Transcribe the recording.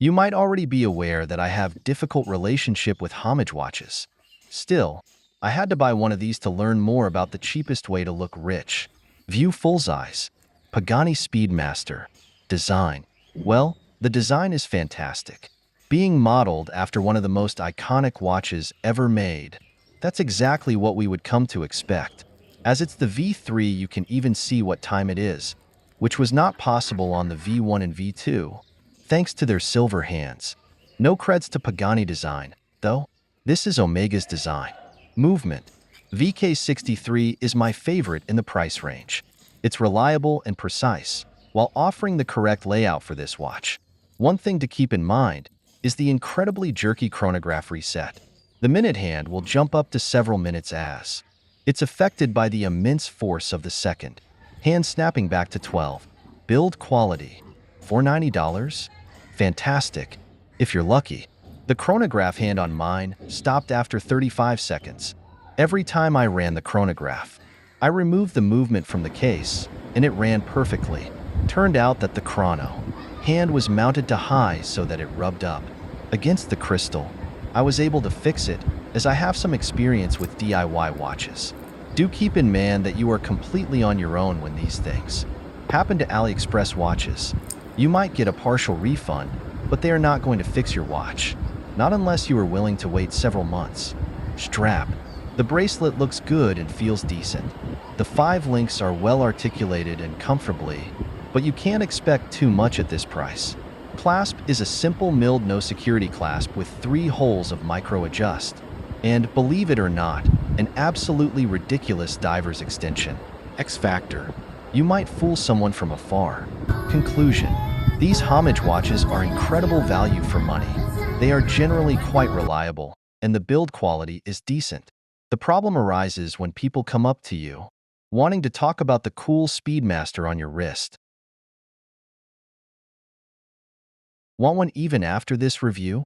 You might already be aware that I have difficult relationship with homage watches. Still, I had to buy one of these to learn more about the cheapest way to look rich. View full size. Pagani Speedmaster. Design. Well, the design is fantastic. Being modeled after one of the most iconic watches ever made. That's exactly what we would come to expect. As it's the V3, you can even see what time it is, which was not possible on the V1 and V2, thanks to their silver hands. No creds to Pagani design, though. This is Omega's design. Movement. VK63 is my favorite in the price range. It's reliable and precise, while offering the correct layout for this watch. One thing to keep in mind is the incredibly jerky chronograph reset. The minute hand will jump up to several minutes as it's affected by the immense force of the second. Hand snapping back to 12. Build quality. $490? Fantastic, if you're lucky. The chronograph hand on mine stopped after 35 seconds. Every time I ran the chronograph, I removed the movement from the case, and it ran perfectly. Turned out that the chrono hand was mounted to high so that it rubbed up against the crystal. I was able to fix it, as I have some experience with DIY watches. Do keep in mind that you are completely on your own when these things happen to AliExpress watches. You might get a partial refund, but they are not going to fix your watch. Not unless you are willing to wait several months. Strap. The bracelet looks good and feels decent. The 5 links are well articulated and comfortably, but you can't expect too much at this price. Clasp is a simple milled no security clasp with 3 holes of micro adjust. And, believe it or not, an absolutely ridiculous diver's extension. X Factor. You might fool someone from afar. Conclusion. These homage watches are incredible value for money. They are generally quite reliable, and the build quality is decent. The problem arises when people come up to you, wanting to talk about the cool Speedmaster on your wrist. Want one even after this review?